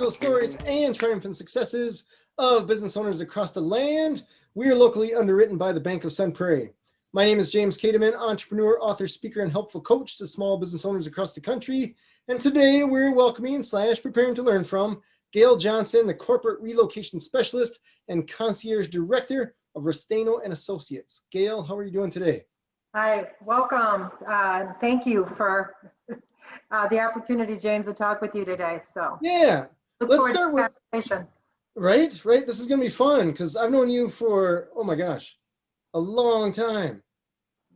struggle stories and triumphant successes of business owners across the land. We are locally underwritten by the Bank of Sun Prairie. My name is James Kateman, entrepreneur, author, speaker, and helpful coach to small business owners across the country. And today we're welcoming / preparing to learn from Gail Johnson, the corporate relocation specialist and concierge director of Restaino Associates. Gail, how are you doing today? Hi, welcome. Thank you for the opportunity, James, to talk with you today. So yeah, let's start with right. This is gonna be fun because I've known you for, oh my gosh, a long time,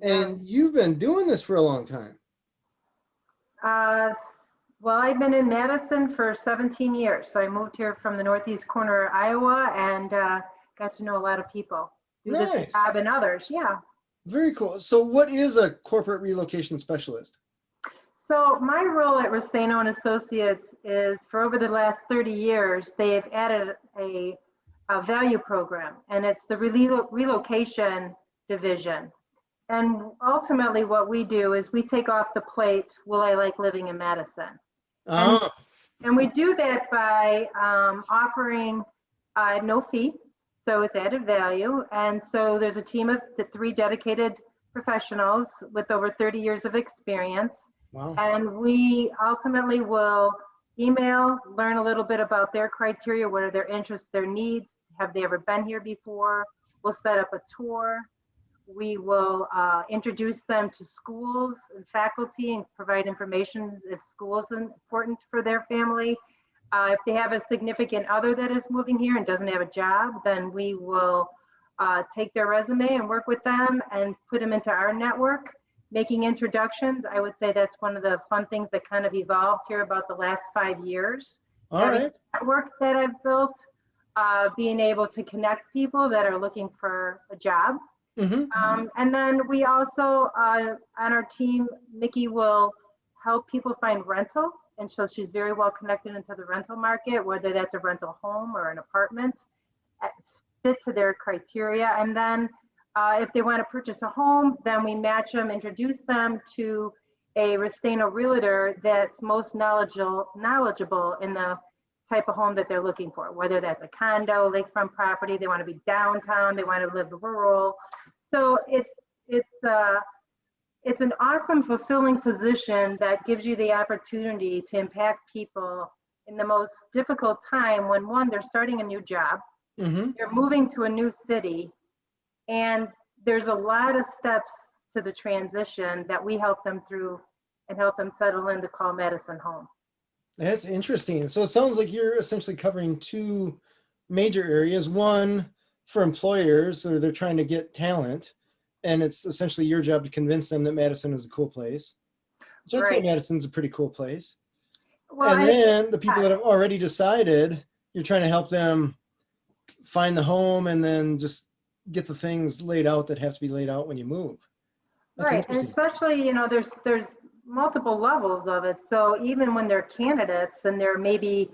and you've been doing this for a long time. Well, I've been in Madison for 17 years. So I moved here from the northeast corner of Iowa and got to know a lot of people. Do this job and others. Yeah. Very cool. So what is a corporate relocation specialist? So my role at Restaino Associates is, for over the last 30 years, they've added a value program, and it's the relocation division. And ultimately what we do is we take off the plate, will I like living in Madison? And we do that by offering no fee. So it's added value. And so there's a team of 3 dedicated professionals with over 30 years of experience. Wow. And we ultimately will email, learn a little bit about their criteria, what are their interests, their needs, have they ever been here before? We'll set up a tour. We will introduce them to schools and faculty and provide information if school is important for their family. If they have a significant other that is moving here and doesn't have a job, then we will take their resume and work with them and put them into our network, making introductions. I would say that's one of the fun things that kind of evolved here about the last 5 years. All right. Network that I've built, being able to connect people that are looking for a job. Mm-hmm. And then we also, on our team, Mickey will help people find rental. And so she's very well connected into the rental market, whether that's a rental home or an apartment, fit to their criteria. And then if they want to purchase a home, then we match them, introduce them to a Restaino realtor that's most knowledgeable in the type of home that they're looking for, whether that's a condo, lakefront property, they want to be downtown, they want to live rural. So it's an awesome, fulfilling position that gives you the opportunity to impact people in the most difficult time when, one, they're starting a new job, they're moving to a new city, and there's a lot of steps to the transition that we help them through and help them settle in to call Madison home. That's interesting. So it sounds like you're essentially covering 2 major areas. One, for employers, or they're trying to get talent, and it's essentially your job to convince them that Madison is a cool place. Which I'd say Madison's a pretty cool place. Well, and then the people that have already decided, you're trying to help them find the home and then just get the things laid out that have to be laid out when you move. That's right, and especially, there's multiple levels of it. So even when they're candidates and they're maybe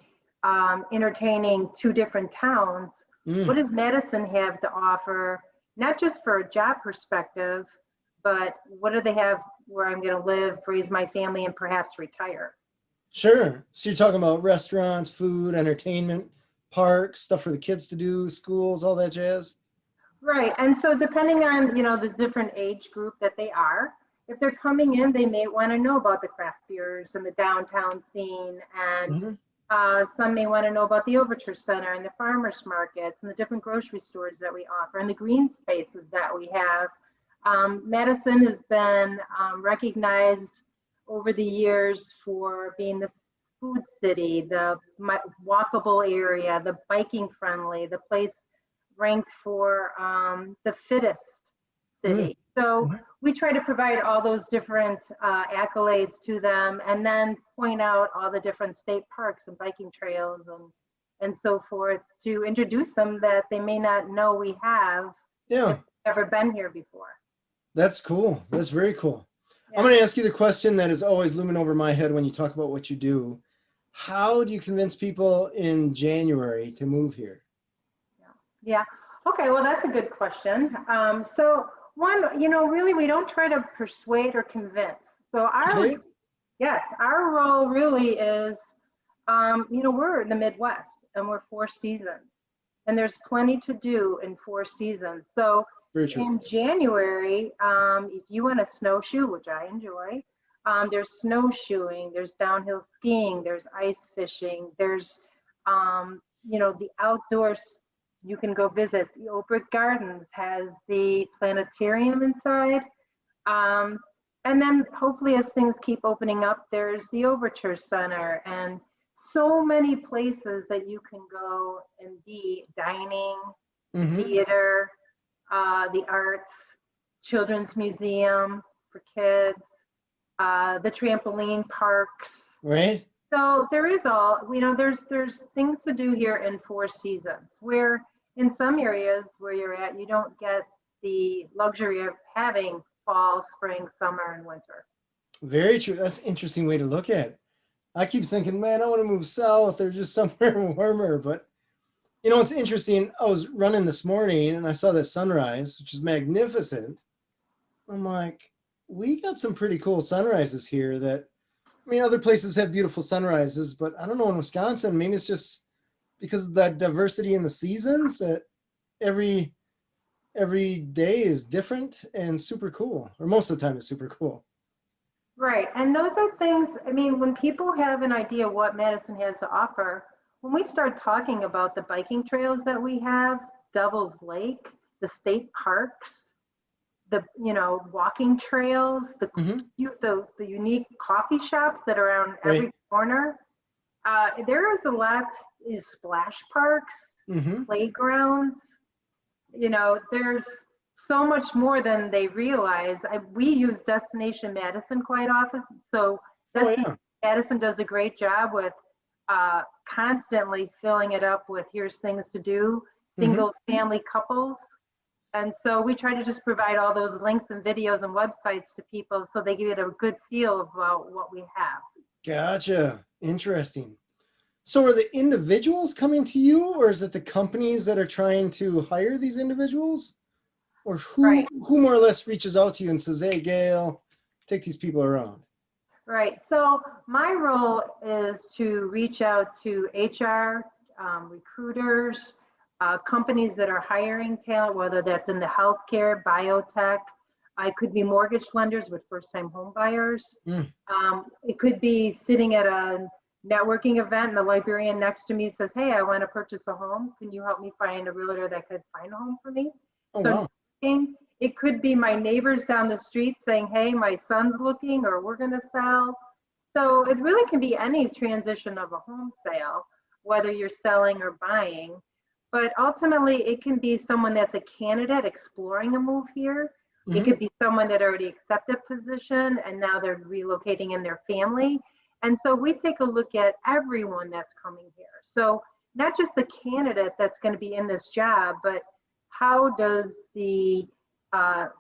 entertaining 2 different towns, what does Madison have to offer? Not just for a job perspective, but what do they have where I'm going to live, raise my family, and perhaps retire? Sure. So you're talking about restaurants, food, entertainment, parks, stuff for the kids to do, schools, all that jazz? Right. And so depending on, the different age group that they are, if they're coming in, they may want to know about the craft beers and the downtown scene, and some may want to know about the Overture Center and the farmers markets and the different grocery stores that we offer and the green spaces that we have. Madison has been recognized over the years for being the food city, the walkable area, the biking friendly, the place ranked for the fittest city. So we try to provide all those different accolades to them, and then point out all the different state parks and biking trails and so forth, to introduce them that they may not know we have ever been here before. That's cool. That's very cool. I'm going to ask you the question that is always looming over my head when you talk about what you do. How do you convince people in January to move here? Yeah. Okay. Well, that's a good question. So one, really, we don't try to persuade or convince. So our role really is We're in the Midwest and we're 4 seasons, and there's plenty to do in 4 seasons. So Very true. in January, if you want to snowshoe, which I enjoy, there's snowshoeing, there's downhill skiing, there's ice fishing, there's, the outdoors. You can go visit. The Oak Brook Gardens has the planetarium inside. Um, and then hopefully as things keep opening up, there's the Overture Center and so many places that you can go and be: dining, theater, the arts, children's museum for kids, the trampoline parks. Right. So there is there's things to do here in 4 seasons, where in some areas where you're at, you don't get the luxury of having fall, spring, summer, and winter. Very true. That's an interesting way to look at it. I keep thinking, man, I want to move south or just somewhere warmer. But it's interesting. I was running this morning and I saw that sunrise, which is magnificent. I'm like, we got some pretty cool sunrises here that, other places have beautiful sunrises, but I don't know in Wisconsin, maybe it's just because of that diversity in the seasons that every day is different and super cool, or most of the time it's super cool. Right. And those are things, when people have an idea what Madison has to offer, when we start talking about the biking trails that we have, Devil's Lake, the state parks, the walking trails, the unique coffee shops that are around every corner. There is a lot. Is splash parks, playgrounds. There's so much more than they realize. We use Destination Madison quite often, so Madison does a great job with constantly filling it up with here's things to do, single family couples. And so we try to just provide all those links and videos and websites to people so they get a good feel about what we have. Gotcha. Interesting. So are the individuals coming to you, or is it the companies that are trying to hire these individuals? Or who more or less reaches out to you and says, hey, Gail, take these people around? Right. So my role is to reach out to HR, recruiters, companies that are hiring talent, whether that's in the healthcare, biotech. It could be mortgage lenders with first-time home buyers. It could be sitting at a networking event and the librarian next to me says, hey, I want to purchase a home. Can you help me find a realtor that could find a home for me? Wow. It could be my neighbors down the street saying, hey, my son's looking, or we're going to sell. So it really can be any transition of a home sale, whether you're selling or buying. But ultimately, it can be someone that's a candidate exploring a move here. It could be someone that already accepted position and now they're relocating in their family. And so we take a look at everyone that's coming here. So not just the candidate that's going to be in this job, but how does the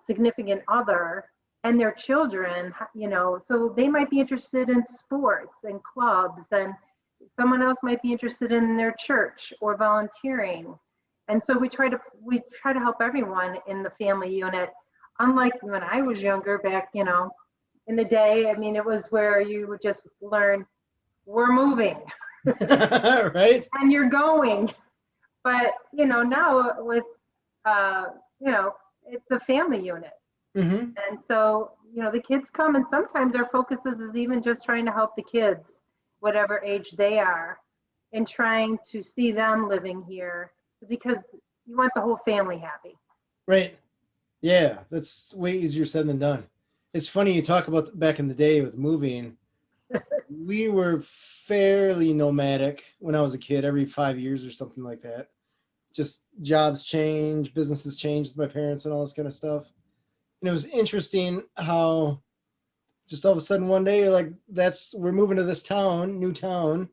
significant other and their children, so they might be interested in sports and clubs, and someone else might be interested in their church or volunteering. And so we try to help everyone in the family unit. Unlike when I was younger, back, in the day, it was where you would just learn, we're moving. Right. And you're going. But, now with, it's a family unit. And so, the kids come, and sometimes our focus is even just trying to help the kids, whatever age they are, and trying to see them living here, because you want the whole family happy. Right. Yeah, that's way easier said than done. It's funny you talk about back in the day with moving. We were fairly nomadic when I was a kid, every 5 years or something like that. Just jobs change, businesses change with my parents and all this kind of stuff. And it was interesting how just all of a sudden one day you're like, we're moving to this town, new town,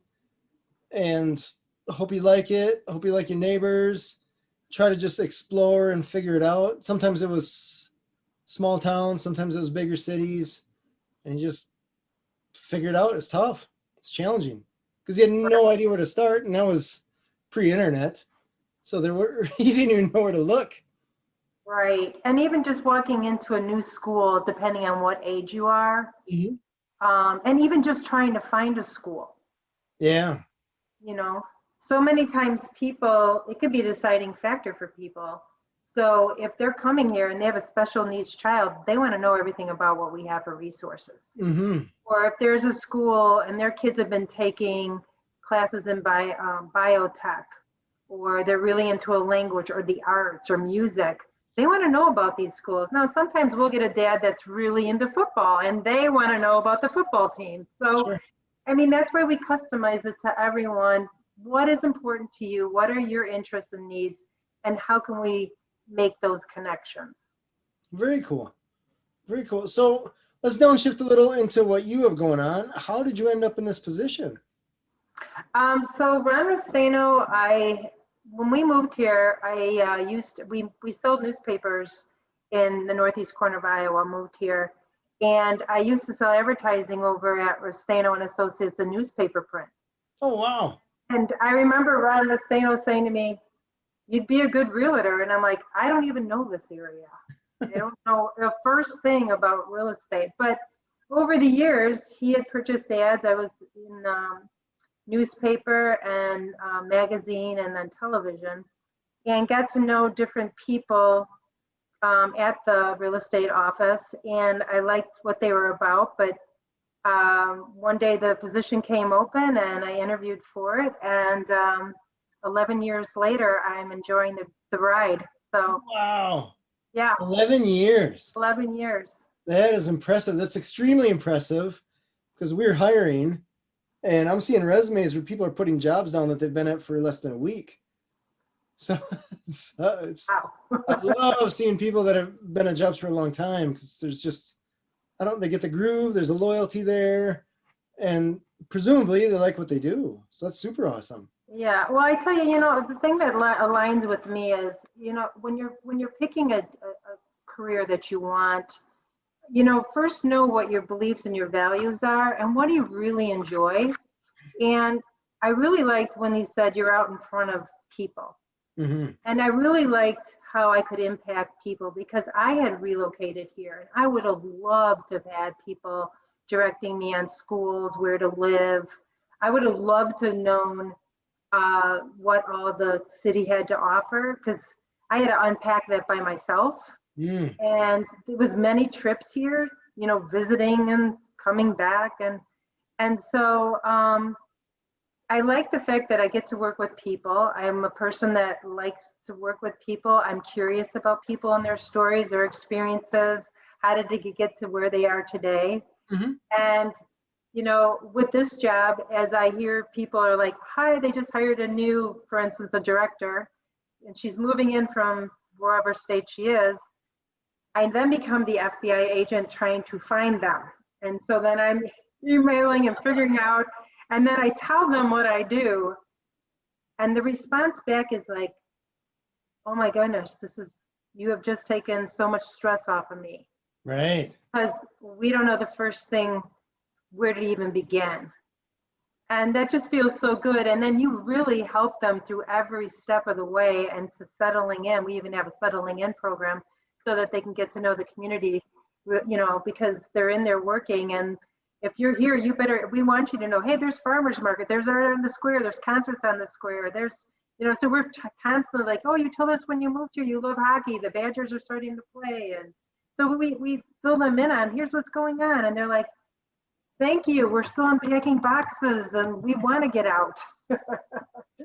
and hope you like it. Hope you like your neighbors. Try to just explore and figure it out. Sometimes it was small towns, sometimes it was bigger cities, and you just figure it out. It's tough. It's challenging because you had no idea where to start, and that was pre-internet. So you didn't even know where to look. Right. And even just walking into a new school, depending on what age you are, and even just trying to find a school. Yeah. You know, so many times people, it could be a deciding factor for people. So if they're coming here and they have a special needs child, they want to know everything about what we have for resources. Mm-hmm. Or if there's a school and their kids have been taking classes in biotech, or they're really into a language or the arts or music, they want to know about these schools. Now, sometimes we'll get a dad that's really into football and they want to know about the football team. So, Sure. I mean, that's where we customize it to everyone. What is important to you? What are your interests and needs? And how can we make those connections? Very cool. Very cool. So let's downshift a little into what you have going on. How did you end up in this position? So Ron Restaino, when we moved here, we sold newspapers in the northeast corner of Iowa, moved here, and I used to sell advertising over at Restaino and Associates, a newspaper print. Oh, wow. And I remember Ron Restaino saying to me, "You'd be a good realtor." And I'm like, I don't even know this area. I don't know the first thing about real estate. But over the years, he had purchased ads. I was in newspaper and magazine and then television, and got to know different people at the real estate office, and I liked what they were about. But one day the position came open and I interviewed for it, and 11 years later I'm enjoying the ride. So Wow. yeah, 11 years. 11 years. That is impressive. That's extremely impressive because we're hiring and I'm seeing resumes where people are putting jobs down that they've been at for less than a week. So Wow. I love seeing people that have been at jobs for a long time because they get the groove, there's a loyalty there, and presumably they like what they do. So that's super awesome. Yeah, well, I tell you, the thing that aligns with me is, when you're picking a career that you want, first know what your beliefs and your values are and what do you really enjoy. And I really liked when he said you're out in front of people. Mm-hmm. And I really liked how I could impact people because I had relocated here and I would have loved to have had people directing me on schools, where to live. I would have loved to have known what all the city had to offer because I had to unpack that by myself. Mm. And there was many trips here, visiting and coming back. And so I like the fact that I get to work with people. I am a person that likes to work with people. I'm curious about people and their stories, their experiences. How did they get to where they are today? Mm-hmm. And, with this job, as I hear people are like, hi, they just hired for instance, a director, and she's moving in from wherever state she is. I then become the FBI agent trying to find them. And so then I'm emailing and figuring out, and then I tell them what I do. And the response back is like, oh my goodness, you have just taken so much stress off of me. Right. Because we don't know the first thing, where to even begin. And that just feels so good. And then you really help them through every step of the way and to settling in. We even have a settling in program so that they can get to know the community, because they're in there working. And if you're here, we want you to know, hey, there's farmers market, there's art on the square, there's concerts on the square, so we're constantly like, oh, you told us when you moved here, you love hockey, the Badgers are starting to play. And so we fill them in on, here's what's going on. And they're like, thank you, we're still unpacking boxes and we want to get out.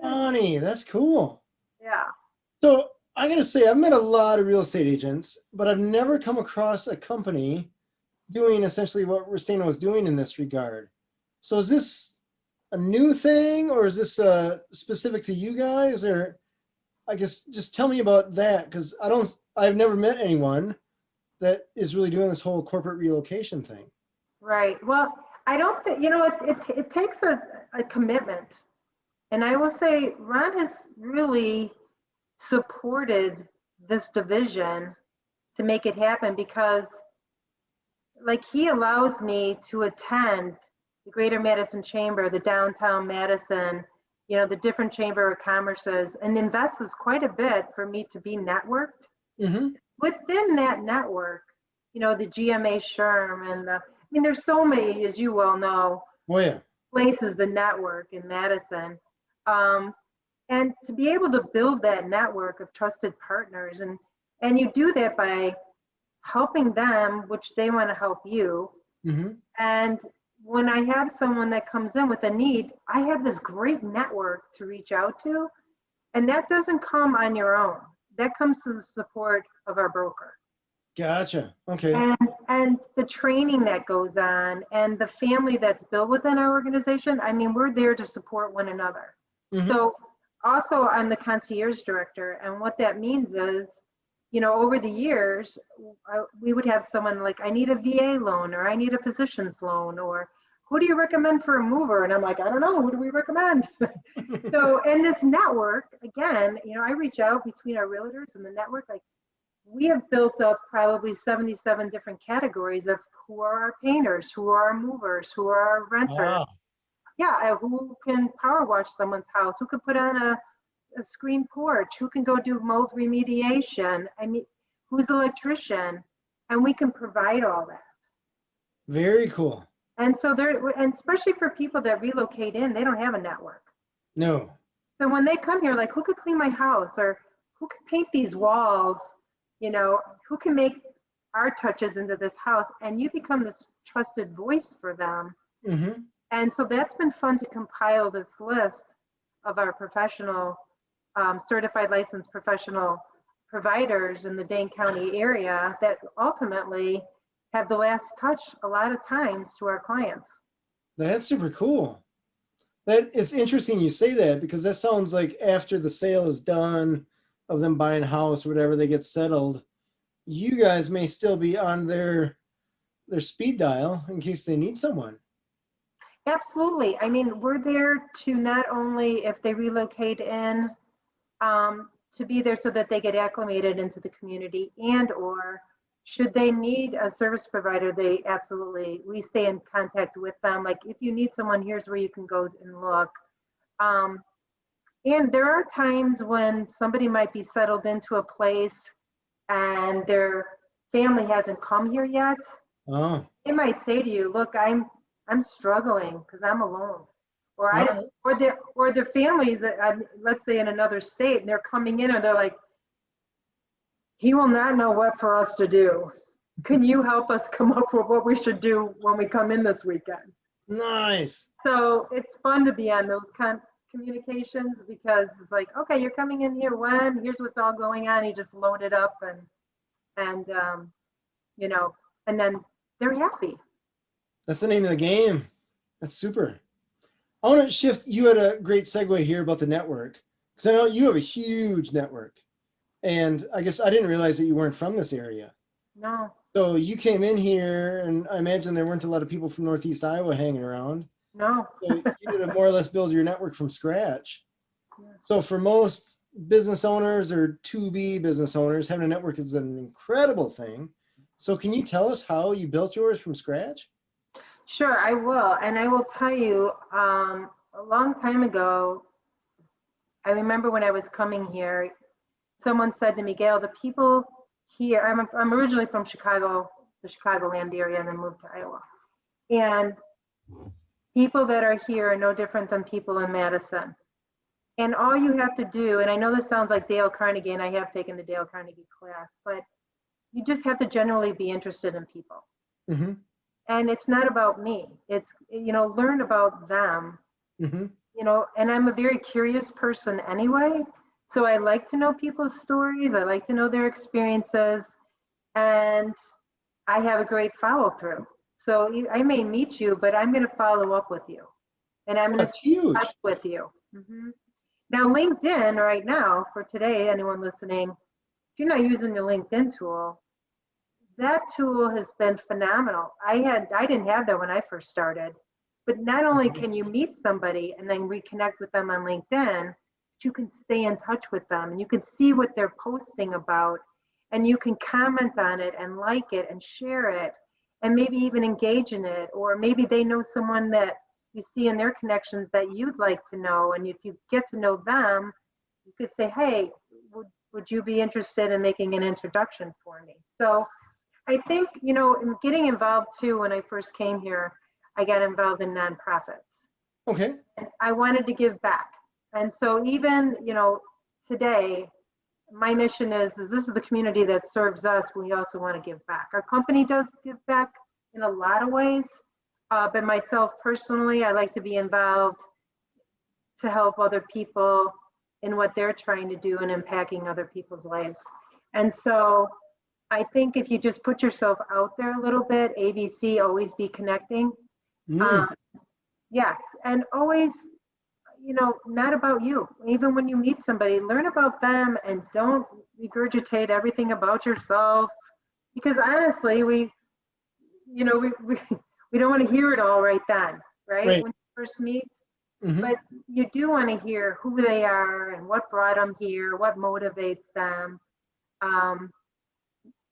Bonnie, that's cool. Yeah. So I gotta say, I've met a lot of real estate agents, but I've never come across a company doing essentially what Restaino was doing in this regard. So is this a new thing, or is this specific to you guys? Or I guess just tell me about that, because I've never met anyone that is really doing this whole corporate relocation thing. Right. Well, I don't think, it takes a commitment. And I will say Ron has really supported this division to make it happen because he allows me to attend the Greater Madison Chamber, the Downtown Madison, the different Chamber of Commerces, and invests quite a bit for me to be networked. Mm-hmm. Within that network, the GMA SHRM and there's so many, as you well know. Oh yeah. places, the network in Madison. And to be able to build that network of trusted partners, and you do that by helping them, which they want to help you. Mm-hmm. And when I have someone that comes in with a need, I have this great network to reach out to. And that doesn't come on your own. That comes to the support of our broker. Gotcha. Okay. And the training that goes on and the family that's built within our organization, I mean, we're there to support one another. Mm-hmm. So also I'm the concierge director. And what that means is, you know, over the years, we would have someone like, I need a VA loan, or I need a physician's loan, or who do you recommend for a mover? And I'm like, I don't know, who do we recommend? So in this network, again, you know, I reach out between our realtors and the network, like we have built up probably 77 different categories of who are our painters, who are our movers, who are our renters. Wow. Yeah, who can power wash someone's house, who can put on a screen porch, who can go do mold remediation, I mean, who's an electrician, and we can provide all that. Very cool. And so and especially for people that relocate in, they don't have a network. No. So when they come here, like, who could clean my house, or who could paint these walls, you know, who can make our touches into this house, and you become this trusted voice for them. Mm-hmm. And so that's been fun to compile this list of our professional, certified licensed professional providers in the Dane County area that ultimately have the last touch a lot of times to our clients. That's super cool. That it's interesting you say that, because that sounds like after the sale is done of them buying a house or whatever, they get settled, you guys may still be on their speed dial in case they need someone. Absolutely. I mean, we're there to not only, if they relocate in, to be there so that they get acclimated into the community, and or should they need a service provider, we stay in contact with them. Like, if you need someone, here's where you can go and look. And there are times when somebody might be settled into a place and their family hasn't come here yet. Oh. They might say to you, look, I'm struggling because I'm alone. Or their families, let's say in another state, and they're coming in and they're like, he will not know what for us to do. Can you help us come up with what we should do when we come in this weekend? Nice. So it's fun to be on those communications, because it's like, okay, you're coming in here when? Here's what's all going on. You just load it up and you know, and then they're happy. That's the name of the game. That's super. I want to shift. You had a great segue here about the network, because I know you have a huge network. And I guess I didn't realize that you weren't from this area. No. So you came in here, and I imagine there weren't a lot of people from Northeast Iowa hanging around. No. So you did more or less build your network from scratch. Yeah. So for most business owners or to-be business owners, having a network is an incredible thing. So can you tell us how you built yours from scratch? Sure, I will. And I will tell you, a long time ago, I remember when I was coming here, someone said to me, Gail, the people here, I'm originally from Chicago, the Chicagoland area, and then moved to Iowa. And people that are here are no different than people in Madison. And all you have to do, and I know this sounds like Dale Carnegie, and I have taken the Dale Carnegie class, but you just have to generally be interested in people. Mm-hmm. And it's not about me. It's, you know, learn about them. Mm-hmm. You know, and I'm a very curious person anyway. So I like to know people's stories. I like to know their experiences. And I have a great follow through. So I may meet you, but I'm going to follow up with you. And I'm going to touch with you. Mm-hmm. Now, LinkedIn right now, for today, anyone listening, if you're not using the LinkedIn tool, that tool has been phenomenal. I didn't have that when I first started, but not only can you meet somebody and then reconnect with them on LinkedIn, but you can stay in touch with them and you can see what they're posting about, and you can comment on it and like it and share it and maybe even engage in it. Or maybe they know someone that you see in their connections that you'd like to know. And if you get to know them, you could say, hey, would you be interested in making an introduction for me? So I think, you know, in getting involved too, when I first came here, I got involved in nonprofits. Okay. I wanted to give back. And so even, today, my mission is this is the community that serves us. We also want to give back. Our company does give back in a lot of ways, but myself personally, I like to be involved to help other people in what they're trying to do and impacting other people's lives. And so I think if you just put yourself out there a little bit, ABC, always be connecting. Mm. Yes, and always, not about you. Even when you meet somebody, learn about them and don't regurgitate everything about yourself. Because honestly, we don't want to hear it all right then, right? Right. When you first meet. Hmm. But you do want to hear who they are and what brought them here, what motivates them, um,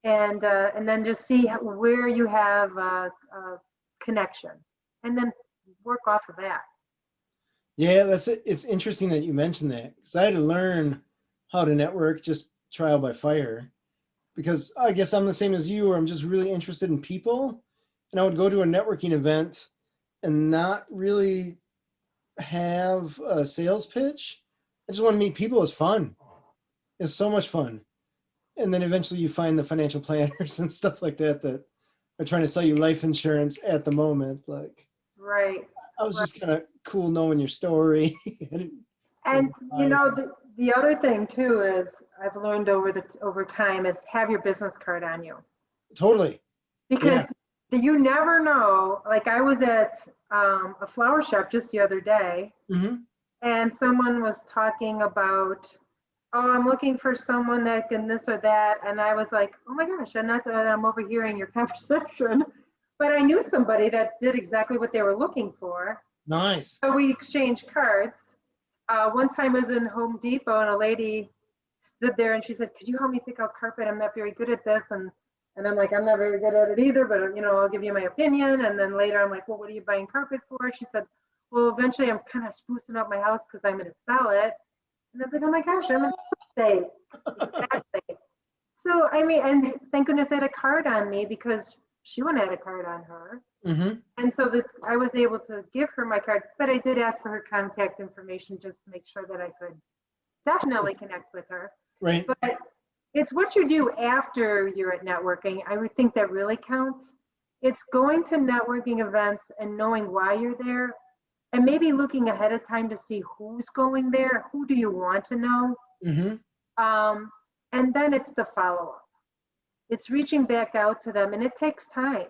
and then just see where you have a connection, and then work off of that. Yeah, that's it. It's interesting that you mentioned that because I had to learn how to network just trial by fire. Because I guess I'm the same as you, where I'm just really interested in people, and I would go to a networking event and not really have a sales pitch. I just want to meet people. It's fun. It's so much fun. And then eventually you find the financial planners and stuff like that that are trying to sell you life insurance at the moment. Like Right, I was right. just kind of cool knowing your story. And the other thing too is I've learned over time is have your business card on you, Totally. because Yeah. you never know. Like I was at a flower shop just the other day, Hmm. and someone was talking about, oh, I'm looking for someone that can this or that. And I was like, oh my gosh, I'm not that I'm overhearing your conversation, but I knew somebody that did exactly what they were looking for. Nice. So we exchanged cards. One time I was in Home Depot and a lady stood there and she said, could you help me pick out carpet? I'm not very good at this. And I'm like, I'm not very good at it either, but I'll give you my opinion. And then later I'm like, well, what are you buying carpet for? She said, well, eventually I'm kind of sprucing up my house because I'm going to sell it. And I was like, oh my gosh, I'm in real estate. Exactly. So, I mean, and thank goodness I had a card on me because she wouldn't have had a card on her. Hmm. And so that I was able to give her my card, but I did ask for her contact information just to make sure that I could definitely connect with her. Right. But it's what you do after you're at networking. I would think that really counts. It's going to networking events and knowing why you're there and maybe looking ahead of time to see who's going there, who do you want to know, Hmm. um, and then it's the follow-up. It's reaching back out to them, and it takes time.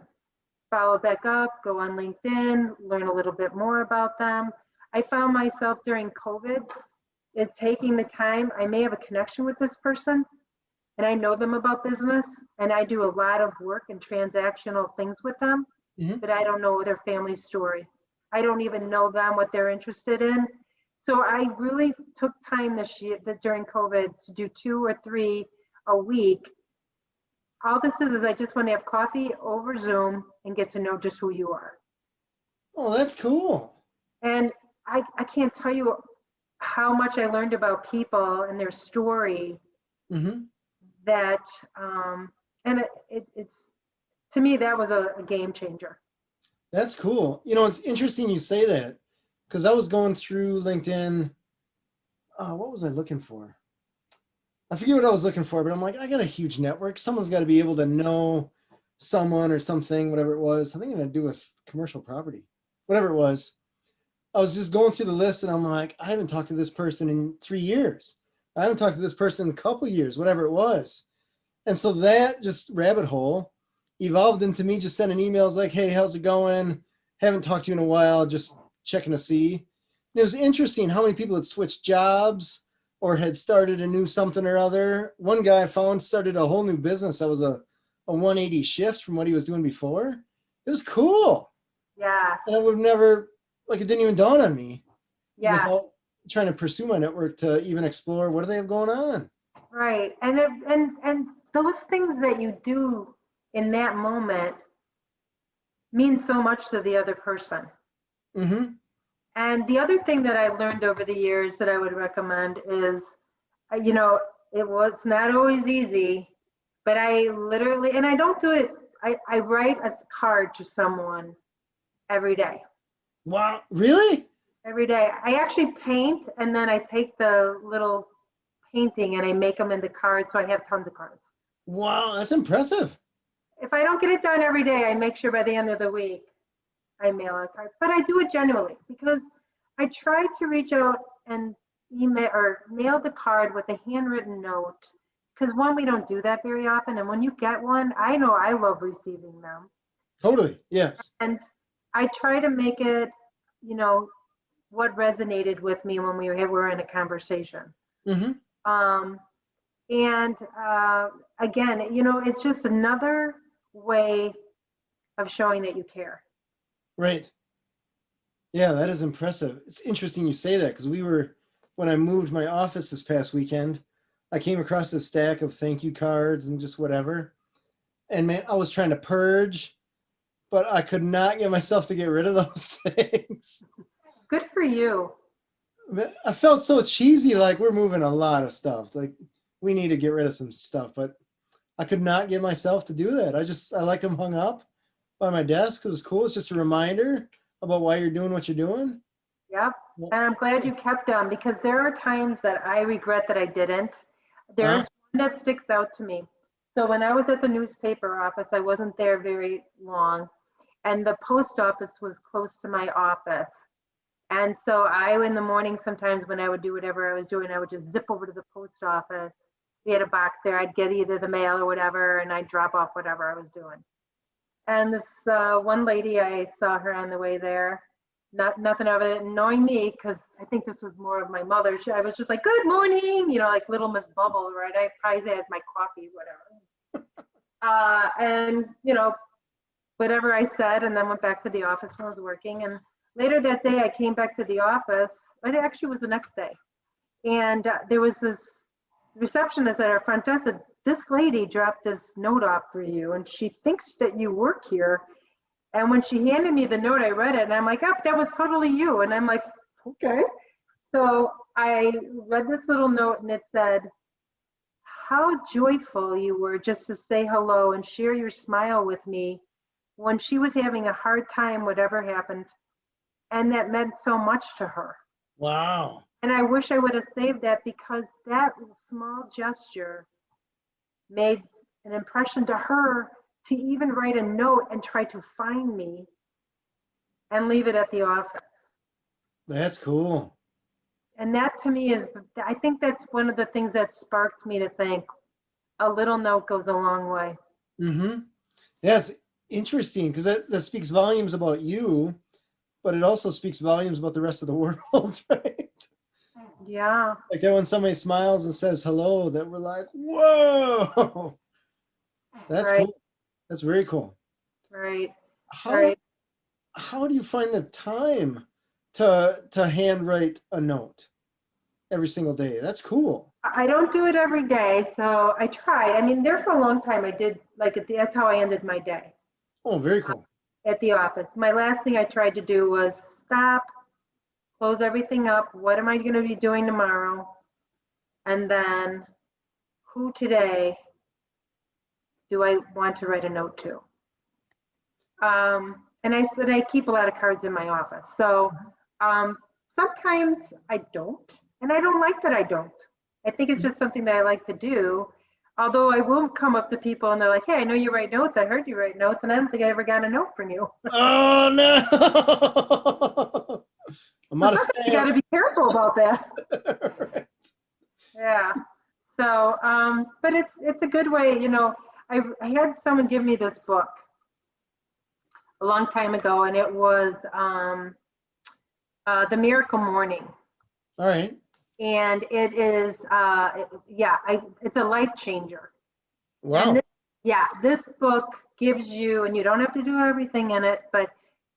Follow back up, go on LinkedIn, learn a little bit more about them. I found myself during COVID, taking the time. I may have a connection with this person, and I know them about business, and I do a lot of work and transactional things with them, Hmm. but I don't know their family story. I don't even know them, what they're interested in. So I really took time this year during COVID to do 2 or 3 a week. All this is I just want to have coffee over Zoom and get to know just who you are. Oh, that's cool. And I can't tell you how much I learned about people and their story Hmm. that, and it's, to me, that was a game changer. That's cool. It's interesting you say that because I was going through LinkedIn. What was I looking for? I forget what I was looking for, but I'm like, I got a huge network. Someone's got to be able to know someone or something, whatever it was. Something to do with commercial property, whatever it was. I was just going through the list and I'm like, I haven't talked to this person in 3 years. I haven't talked to this person in a couple years, whatever it was. And so that just rabbit hole evolved into me just sending emails like, hey, how's it going? Haven't talked to you in a while, just checking to see. And it was interesting how many people had switched jobs or had started a new something or other. One guy I found started a whole new business that was a 180 shift from what he was doing before. It was cool. Yes, And I would never, like, it didn't even dawn on me yes, without trying to pursue my network to even explore what do they have going on. right. And those things that you do in that moment mean so much to the other person. Mm-hmm. And the other thing that I've learned over the years that I would recommend is, you know, it's not always easy, but I literally, and I don't do it, I write a card to someone every day. Wow. Really? Every day. I actually paint, and then I take the little painting and I make them into cards, so I have tons of cards. Wow, that's impressive. If I don't get it done every day, I make sure by the end of the week I mail a card. But I do it genuinely because I try to reach out and email or mail the card with a handwritten note. Because one, we don't do that very often, and when you get one, I know I love receiving them. Totally. Yes. And I try to make it, you know, what resonated with me when we were in a conversation. Mm-hmm. And again, you know, it's just another way of showing that you care. Right. Yeah, that is impressive. It's interesting you say that because when I moved my office this past weekend, I came across a stack of thank you cards and just whatever. And man, I was trying to purge, but I could not get myself to get rid of those things. Good for you. I felt so cheesy, like we're moving a lot of stuff. Like we need to get rid of some stuff, but I could not get myself to do that. I like them hung up by my desk. It was cool. It's just a reminder about why you're doing what you're doing. Yep. And I'm glad you kept them because there are times that I regret that I didn't. There's one that sticks out to me. So when I was at the newspaper office, I wasn't there very long, and the post office was close to my office. And so in the morning, sometimes when I would do whatever I was doing, I would just zip over to the post office. We had a box there. I'd get either the mail or whatever, and I'd drop off whatever I was doing. And this one lady, I saw her on the way there. Nothing of it, knowing me, because I think this was more of my mother. I was just like, good morning, you know, like little Miss Bubble, right? I probably had my coffee, whatever. And, you know, whatever I said, and then went back to the office when I was working. And later that day, I came back to the office. It actually was the next day. And there was this receptionist at our front desk said, this lady dropped this note off for you, and she thinks that you work here. And when she handed me the note, I read it, and I'm like, oh, that was totally you. And I'm like, okay. So I read this little note, and it said, how joyful you were just to say hello and share your smile with me when she was having a hard time, whatever happened. And that meant so much to her. Wow. And I wish I would have saved that because that small gesture made an impression to her to even write a note and try to find me and leave it at the office. That's cool. And that to me I think that's one of the things that sparked me to think a little note goes a long way. Mm-hmm. That's interesting because that speaks volumes about you, but it also speaks volumes about the rest of the world, right? Yeah. Like that when somebody smiles and says hello, that we're like, whoa, that's right. cool. That's very cool. Right. How do you find the time to handwrite a note every single day? That's cool. I don't do it every day, so I try. I mean, there for a long time, I did that's how I ended my day. Oh, very cool. At the office. My last thing I tried to do was stop, close everything up. What am I going to be doing tomorrow? And then who today do I want to write a note to? And I said I keep a lot of cards in my office. So sometimes I don't, and I don't like that I don't. I think it's just something that I like to do. Although I will come up to people and they're like, hey, I know you write notes. I heard you write notes, and I don't think I ever got a note from you. Oh, no. I'm out of stamp. You got to be careful about that. Right. Yeah. So, but it's a good way, you know. I had someone give me this book a long time ago, and it was The Miracle Morning. All right. And it is, it's a life changer. Wow. And this book gives you, and you don't have to do everything in it, but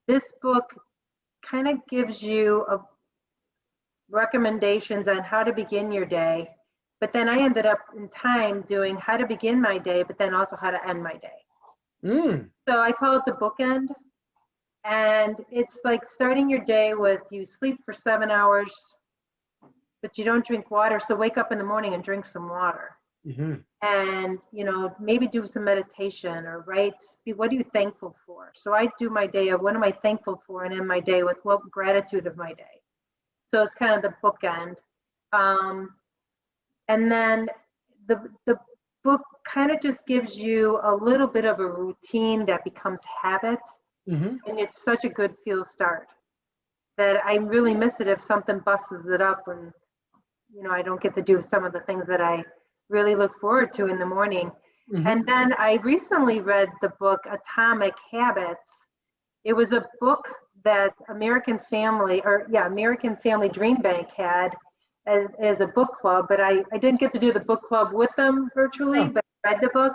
this book kind of gives you recommendations on how to begin your day. But then I ended up in time doing how to begin my day, but then also how to end my day. So I call it the bookend. And it's like starting your day with you sleep for 7 hours, but you don't drink water. So wake up in the morning and drink some water. Mm-hmm. And, you know, maybe do some meditation or write, what are you thankful for? So I do my day of what am I thankful for, and end my day with what gratitude of my day. So it's kind of the bookend. And then the book kind of just gives you a little bit of a routine that becomes habit. Mm-hmm. And it's such a good feel start that I really miss it if something busts it up and, I don't get to do some of the things that I really look forward to in the morning. Mm-hmm. And then I recently read the book Atomic Habits. It was a book that American Family Dream Bank had as a book club, but I didn't get to do the book club with them virtually, Yeah. but I read the book.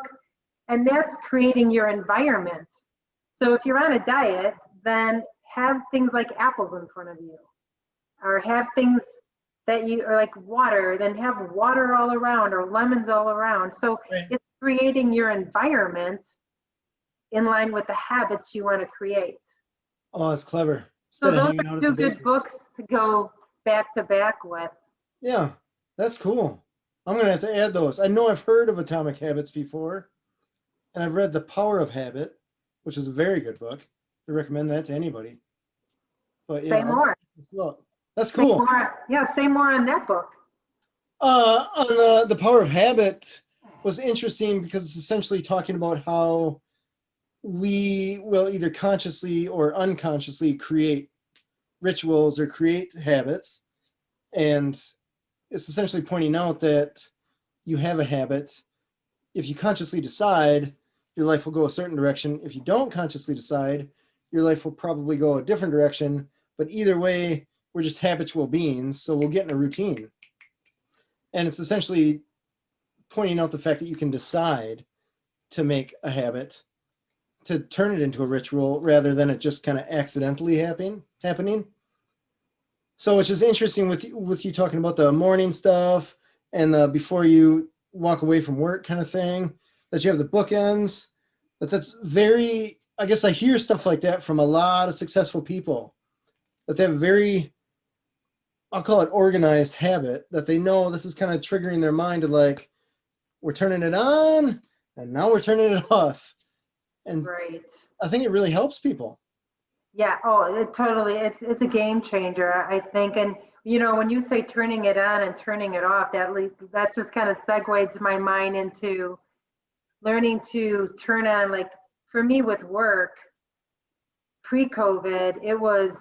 And that's creating your environment. So if you're on a diet, then have things like apples in front of you, or have things that you are like water, then have water all around or lemons all around. So Right. it's creating your environment in line with the habits you want to create. Oh, that's clever. So Instead of those hanging out are at the two good bakery. books to go back to back with. Yeah, that's cool. I'm gonna have to add those. I know I've heard of Atomic Habits before, and I've read The Power of Habit, which is a very good book. I recommend that to anybody. But yeah, Say more. well, that's Say cool. more. Yeah, say more on that book. On the Power of Habit was interesting because it's essentially talking about how we will either consciously or unconsciously create rituals or create habits. And it's essentially pointing out that you have a habit. If you consciously decide, your life will go a certain direction. If you don't consciously decide, your life will probably go a different direction. But either way, we're just habitual beings, so we'll get in a routine. And it's essentially pointing out the fact that you can decide to make a habit, to turn it into a ritual rather than it just kind of accidentally happening. So which is interesting with you talking about the morning stuff and the before you walk away from work kind of thing, that you have the bookends. That's very, I guess I hear stuff like that from a lot of successful people, that they have a very, I'll call it organized habit, that they know this is kind of triggering their mind to like, we're turning it on and now we're turning it off. And Right. I think it really helps people. Yeah. Oh, it's a game changer, I think. And when you say turning it on and turning it off, that just kind of segues my mind into learning to turn on, like for me with work, pre-COVID, it was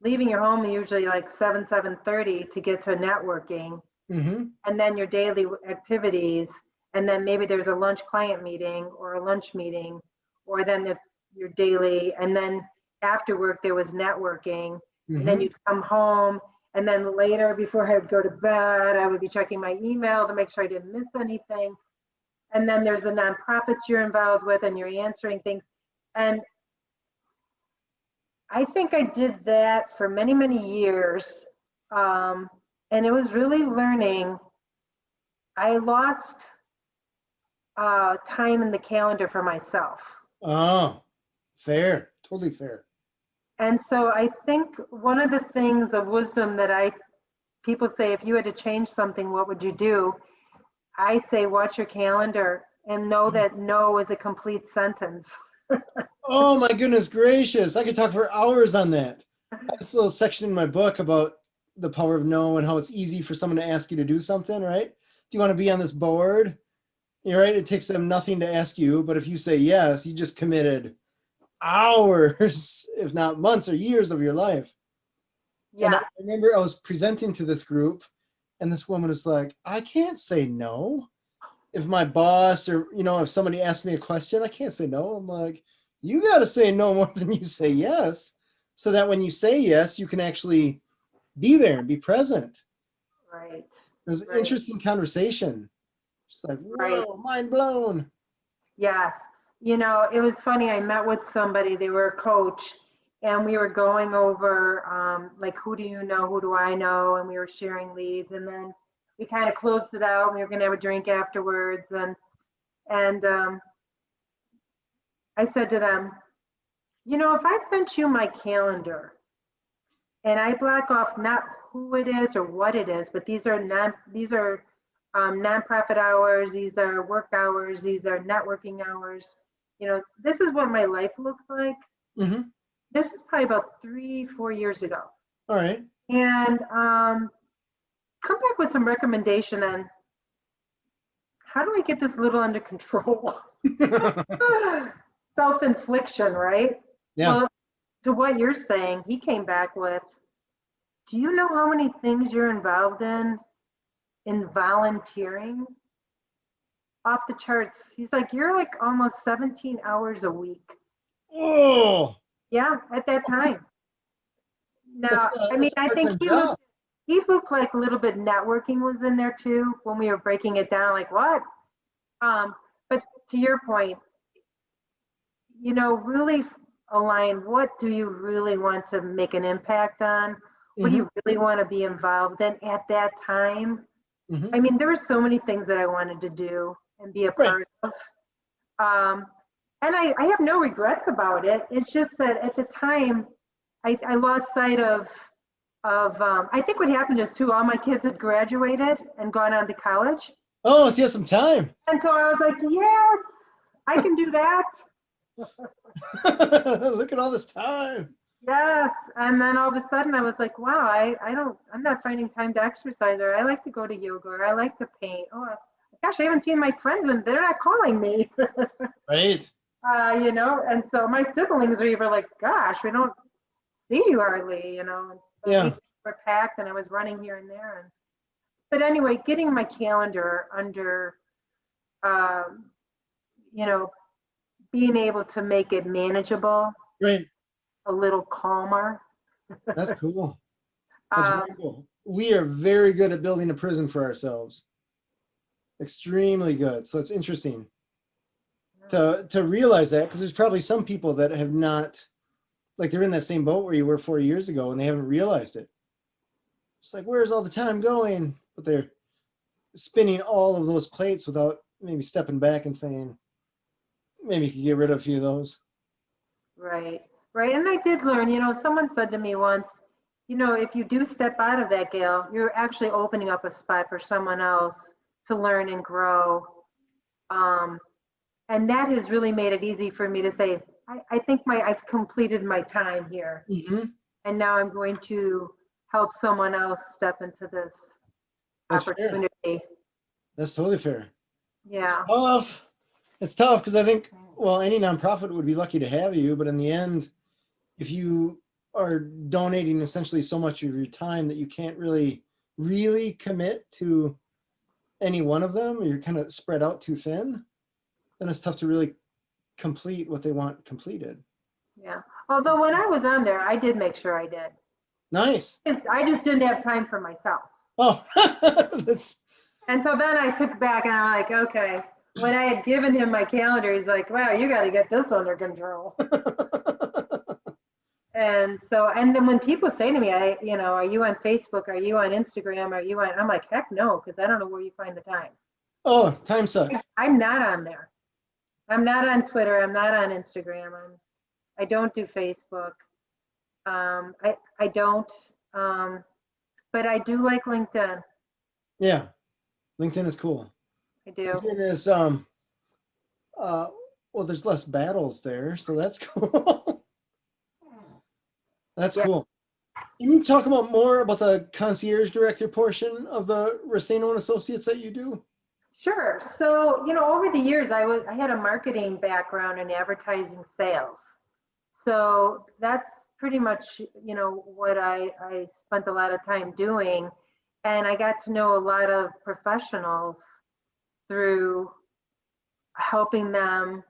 leaving your home usually like 7:30 to get to networking, Mm-hmm. and then your daily activities, and then maybe there's a lunch client meeting or a lunch meeting, or then it's your daily, and then after work there was networking, and then Mm-hmm. you'd come home, and then later before I would go to bed, I would be checking my email to make sure I didn't miss anything. And then there's the nonprofits you're involved with and you're answering things. And I think I did that for many, many years. And it was really learning. I lost time in the calendar for myself. Oh, fair. Totally fair. And so I think one of the things of wisdom that people say, if you had to change something, what would you do? I say, watch your calendar and know that no is a complete sentence. Oh my goodness gracious. I could talk for hours on that. I have this little section in my book about the power of no and how it's easy for someone to ask you to do something, right? Do you want to be on this board? You're right. It takes them nothing to ask you, but if you say yes, you just committed hours, if not months or years of your life. And I Yeah. remember I was presenting to this group, and this woman was like, I can't say no. If my boss or, if somebody asks me a question, I can't say no. I'm like, you got to say no more than you say yes, so that when you say yes, you can actually be there and be present. Right. It was an Right. interesting conversation. Just like, Right. whoa, mind blown. Yes. It was funny. I met with somebody, they were a coach, and we were going over like, who do you know? Who do I know? And we were sharing leads. And then we kind of closed it out. We were going to have a drink afterwards. And I said to them, if I sent you my calendar and I block off not who it is or what it is, but these are nonprofit hours, these are work hours, these are networking hours. This is what my life looks like. Mm-hmm. This is probably about 3-4 years ago. All right. and come back with some recommendation on how do I get this little under control? Self-infliction, right? Yeah. Well, to what you're saying, he came back with, do you know how many things you're involved in volunteering? Off the charts. He's like, you're like almost 17 hours a week. Oh, Yeah, at that time. Now, I mean, that's a I think part-time job. he looked like a little bit networking was in there too when we were breaking it down. Like what? But to your point, really align. What do you really want to make an impact on? What do Hmm. you really want to be involved in at that time? Hmm. I mean, there were so many things that I wanted to do and be a Right. part of. Um, and I have no regrets about it. It's just that at the time, I lost sight of I think what happened is too, all my kids had graduated and gone on to college. Oh, so you have some time. And so I was like, yes, I can do that. Look at all this time. Yes. And then all of a sudden I was like, wow, I'm not finding time to exercise, or I like to go to yoga, or I like to paint. Oh, gosh, I haven't seen my friends and they're not calling me. Right. And so my siblings were even like, gosh, we don't see you hardly, And so Yeah. were packed and I was running here and there. But anyway, getting my calendar under, um, being able to make it manageable, Right. a little calmer. That's cool. That's Um, very cool. We are very good at building a prison for ourselves. Extremely good. So it's interesting to realize that, because there's probably some people that have not, like they're in that same boat where you were 4 years ago and they haven't realized it. It's like, where's all the time going? But they're spinning all of those plates without maybe stepping back and saying, maybe you could get rid of a few of those. right, right. And I did learn, someone said to me once, if you do step out of that, Gail, you're actually opening up a spot for someone else to learn and grow. And that has really made it easy for me to say, I think I've completed my time here. Mm-hmm. And now I'm going to help someone else step into this That's fair. opportunity. That's totally fair. It's Yeah. tough. It's tough because I think, well, any nonprofit would be lucky to have you, but in the end, if you are donating essentially so much of your time that you can't really commit to any one of them, or you're kind of spread out too thin, then it's tough to really complete what they want completed. Yeah. Although when I was on there, I did make sure I did. Nice. I just didn't have time for myself. Oh, that's And so then I took back and I'm like, okay. When I had given him my calendar, he's like, wow, you got to get this under control. And so, and then when people say to me, are you on Facebook? Are you on Instagram? I'm like, heck no, because I don't know where you find the time. oh, time suck. I'm not on there. I'm not on Twitter. I'm not on Instagram. I don't do Facebook. I don't, but I do like LinkedIn. Yeah, LinkedIn is cool. I do. LinkedIn is well, there's less battles there, so that's cool. That's Yeah. cool. Can you talk about more about the concierge director portion of the Restaino Associates that you do? Sure. So, over the years, I had a marketing background in advertising sales. So that's pretty much, what I spent a lot of time doing. And I got to know a lot of professionals through helping them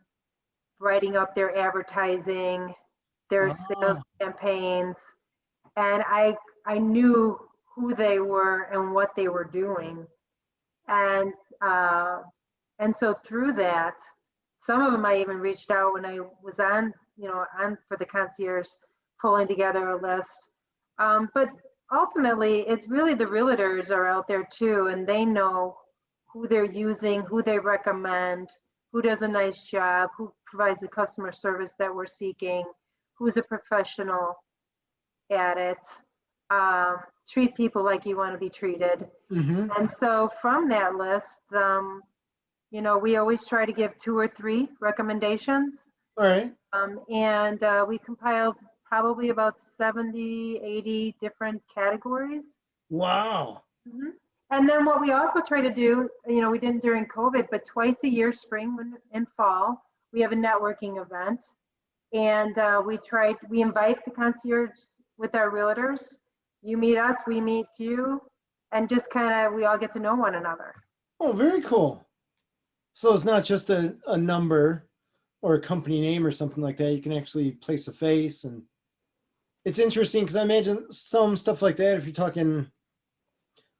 writing up their advertising, their sales Ah, campaigns. And I knew who they were and what they were doing. And and so through that, some of them I even reached out when I was on, on for the concierge, pulling together a list. But ultimately, it's really the realtors are out there too, and they know who they're using, who they recommend, who does a nice job, who provides the customer service that we're seeking, who's a professional at it. Treat people like you want to be treated. mm-hmm. And so from that list, we always try to give 2 or 3 recommendations. All right. And we compiled probably about 70, 80 different categories. Wow. Mhm. And then what we also try to do, we didn't during COVID, but twice a year, spring and fall, we have a networking event. And we invite the concierge with our realtors. You meet us, we meet you, and just kind of, we all get to know one another. Oh, very cool. So it's not just a number or a company name or something like that. You can actually place a face, and it's interesting because I imagine some stuff like that, if you're talking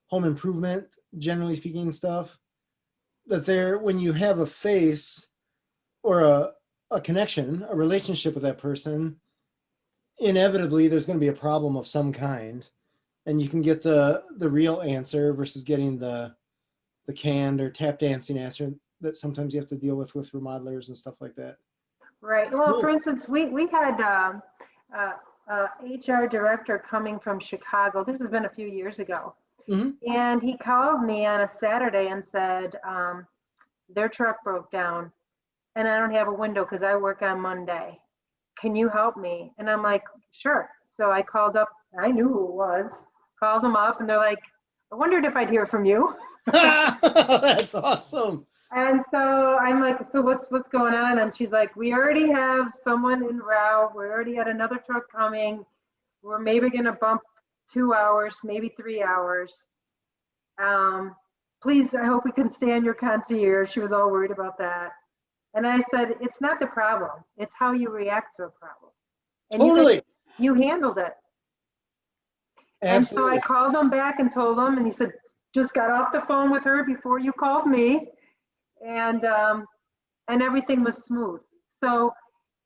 home improvement, generally speaking stuff, that there, when you have a face or a connection, a relationship with that person, inevitably there's going to be a problem of some kind, and you can get the real answer versus getting the canned or tap dancing answer that sometimes you have to deal with remodelers and stuff like that. Right. Well, Cool. for instance, we had HR director coming from Chicago. This has been a few years ago. Mhm. And he called me on a Saturday and said, their truck broke down and I don't have a window because I work on Monday. Can you help me? And I'm like, sure. So I called up, I knew who it was, called them up, and they're like, I wondered if I'd hear from you. That's awesome. And so I'm like, so what's going on? And she's like, we already have someone en route. We already had another truck coming. We're maybe going to bump 2 hours, maybe 3 hours. Please, I hope we can stay on your concierge. She was all worried about that. And I said, it's not the problem. It's how you react to a problem. And Totally. you handled it. And so I Absolutely. called him back and told him, and he said, just got off the phone with her before you called me. And everything was smooth. So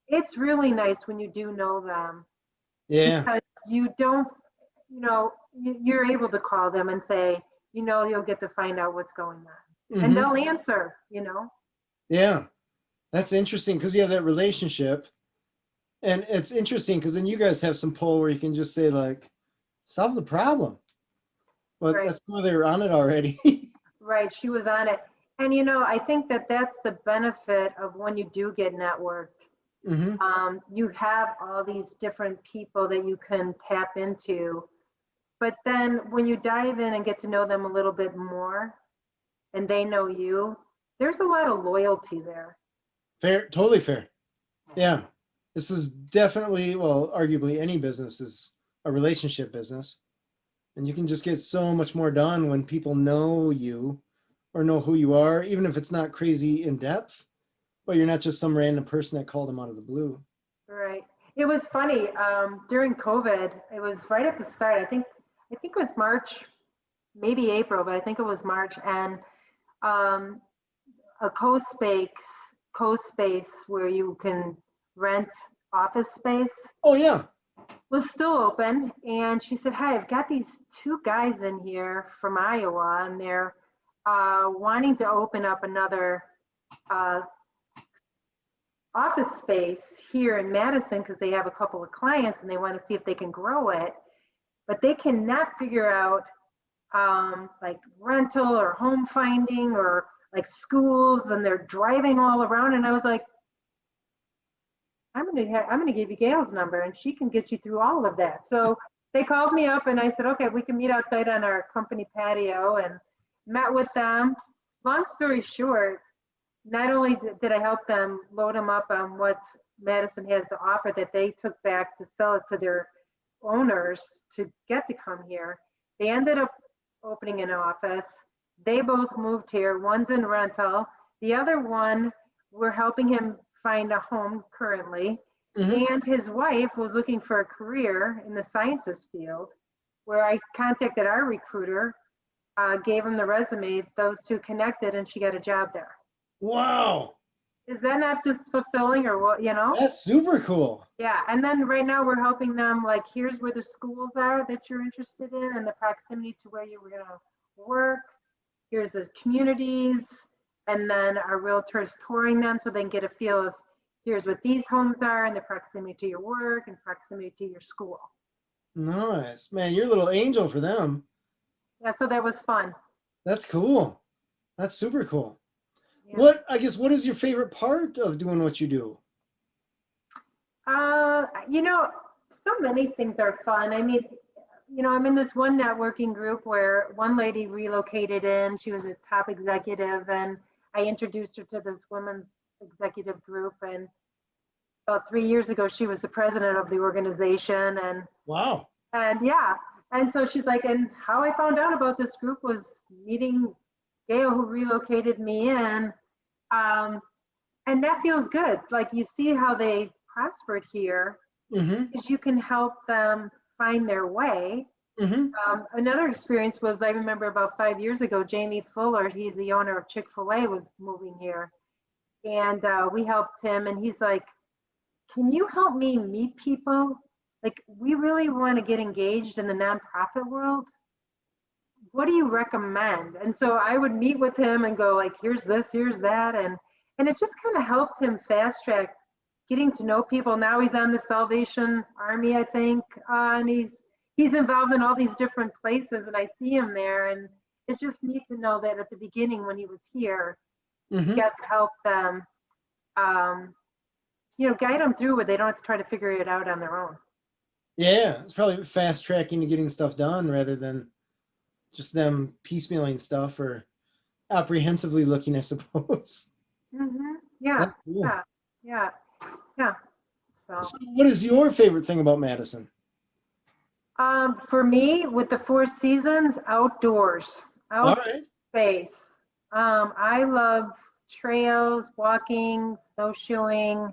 it's really nice when you do know them, Yeah. because you don't, you're able to call them and say, you'll get to find out what's going on. And Mhm. they'll answer, Yeah. That's interesting because you have that relationship. And it's interesting because then you guys have some pull where you can just say, like, solve the problem. But Right. that's why they were on it already. Right. She was on it. And, I think that that's the benefit of when you do get networked. Hmm. You have all these different people that you can tap into. But then when you dive in and get to know them a little bit more and they know you, there's a lot of loyalty there. Fair. Totally fair. Yeah. This is definitely, well, arguably any business is a relationship business. And you can just get so much more done when people know you or know who you are, even if it's not crazy in depth, but you're not just some random person that called them out of the blue. Right. It was funny. During COVID, it was right at the start. I think it was March, maybe April, but I think it was March. And um, a co-space where you can rent office space Oh, yeah. was still open. And she said, "Hi, I've got these two guys in here from Iowa, and they're wanting to open up another uh, office space here in Madison because they have a couple of clients and they want to see if they can grow it, but they cannot figure out like rental or home finding or like schools, and they're driving all around." And I was like, I'm gonna give you Gail's number and she can get you through all of that. So they called me up and I said, okay, we can meet outside on our company patio, and met with them. Long story short, not only did I help them load them up on what Madison has to offer that they took back to sell it to their owners to get to come here, they ended up opening an office. They both moved here. One's in rental. The other one, we're helping him find a home currently. Hmm. And his wife was looking for a career in the scientist field, where I contacted our recruiter, gave him the resume, those two connected, and she got a job there. Wow. Is that not just fulfilling, or what? That's super cool. Yeah. And then right now we're helping them, like, here's where the schools are that you're interested in and the proximity to where you were going to work. Here's the communities. And then our realtors touring them so they can get a feel of, here's what these homes are and the proximity to your work and proximity to your school. Nice. Man, you're a little angel for them. Yeah. So that was fun. That's cool. That's super cool. Yeah. What is your favorite part of doing what you do? Uh, you know, so many things are fun. I mean, I'm in this one networking group where one lady relocated in. She was a top executive, and I introduced her to this women's executive group. And about 3 years ago, she was the president of the organization. Wow. And yeah, and so she's like, and how I found out about this group was meeting Gail, who relocated me in. And that feels good. Like you see how they prospered here, because you can help them find their way. Another experience was, I remember about 5 years ago, Jamie Fuller, he's the owner of Chick-fil-A, was moving here. And we helped him, and he's like, can you help me meet people? Like, we really want to get engaged in the nonprofit world. What do you recommend? And so I would meet with him and go like, here's this, here's that. And it just kind of helped him fast track getting to know people. Now he's on the Salvation Army, I think, and he's involved in all these different places, and I see him there. And it's just neat to know that at the beginning when he was here, he got to help them, guide them through it. They don't have to try to figure it out on their own. Yeah, it's probably fast tracking to getting stuff done rather than just them piecemealing stuff or apprehensively looking, I suppose. Yeah, cool. yeah. So what is your favorite thing about Madison? For me, with the Four Seasons, outdoors, All right. space. I love trails, walking, snowshoeing,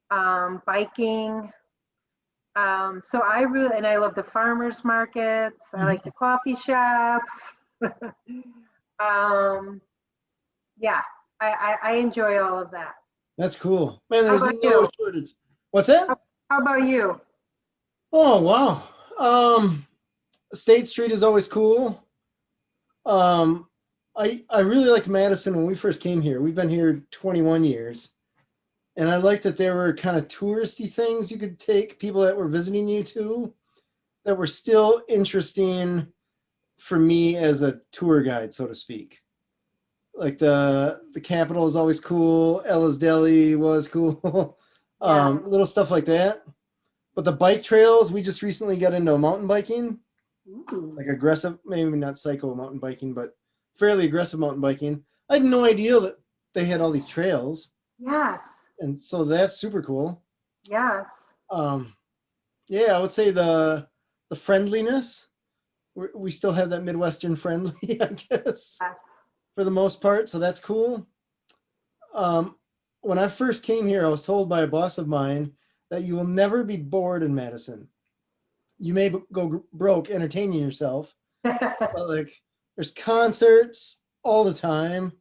biking. So and I love the farmers markets. I like the coffee shops. Yeah, I enjoy all of that. That's cool. Man, How there's about no you? shortage. What's that? How about you? Oh, wow. State Street is always cool. I really liked Madison when we first came here. We've been here 21 years. And I liked that there were kind of touristy things you could take people that were visiting you to that were still interesting for me as a tour guide, so to speak. Like the Capitol is always cool. Ella's Deli was cool. Little stuff like that. But the bike trails, we just recently got into mountain biking. Like aggressive, maybe not psycho mountain biking, but fairly aggressive mountain biking. I had no idea that they had all these trails. Yes. And so that's super cool. Yes. Yeah, I would say the friendliness. We still have that Midwestern friendly, I guess, Yes. for the most part. So that's cool. When I first came here, I was told by a boss of mine that you will never be bored in Madison. You may go broke entertaining yourself, but like there's concerts all the time.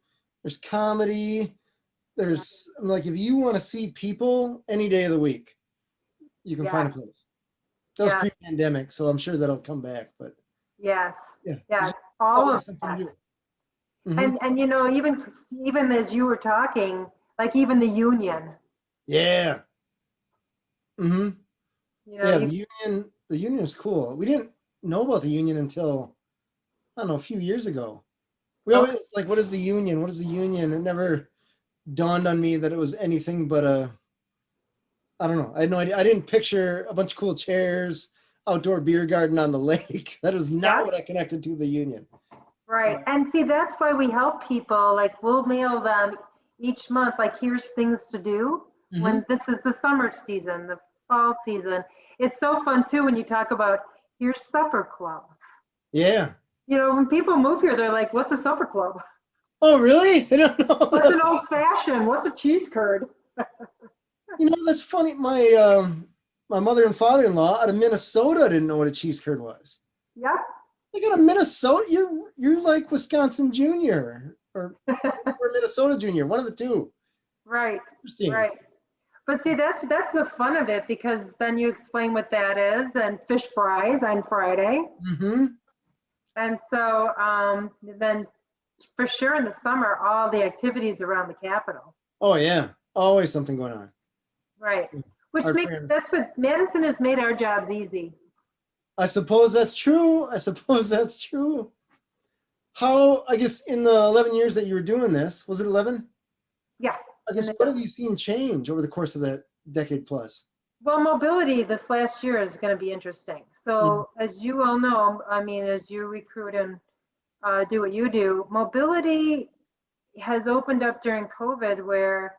There's comedy. I'm like, if you want to see people any day of the week, you can find a place. That was pre-pandemic, so I'm sure that'll come back. But yes, yeah, all of that. And even as you were talking, like even the union. Yeah. Yeah, the union is cool. We didn't know about the union until I don't know, a few years ago. We always like, what is the union? What is the union? It never dawned on me that it was anything but I don't know. I had no idea. I didn't picture a bunch of cool chairs, outdoor beer garden on the lake. That is not what I connected to the union. Right. And see, that's why we help people. Like we'll mail them each month, like here's things to do when this is the summer season, the fall season. It's so fun too when you talk about here's supper clubs. Yeah. When people move here, they're like, what's a supper club? Oh, really? They don't know. What's an old fashioned? What's a cheese curd? That's funny. My mother and father-in-law out of Minnesota didn't know what a cheese curd was. Yep. They got a Minnesota. You're like Wisconsin Junior or Minnesota Junior, one of the two. Right. Interesting. Right. But see, that's the fun of it because then you explain what that is and fish fries on Friday. And so then for sure in the summer, all the activities around the Capitol. Oh yeah, always something going on. Right. That's what Madison has made our jobs easy. I suppose that's true. How, I guess in the 11 years that you were doing this, was it 11? Yeah. I guess what have you seen change over the course of that decade plus? Well, mobility this last year is going to be interesting. Mhm. So as you all know, I mean, as you recruit and do what you do, mobility has opened up during COVID where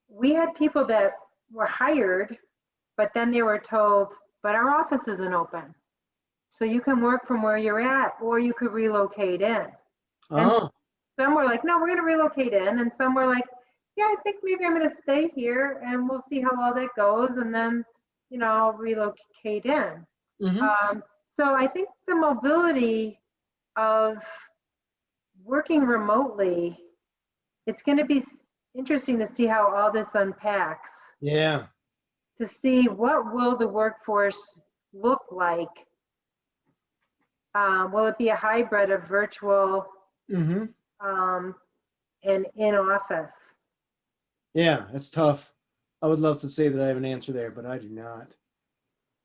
we had people that were hired, but then they were told, but our office isn't open. So you can work from where you're at, or you could relocate in. And Oh, some were like, no, we're going to relocate in. And some were like, yeah, I think maybe I'm going to stay here and we'll see how all that goes. And then, I'll relocate in. hmm, Um, so I think the mobility of working remotely, it's going to be interesting to see how all this unpacks, yeah. to see what will the workforce look like. Will it be a hybrid of virtual Hmm. um, and in office? Yeah, it's tough. I would love to say that I have an answer there, but I do not.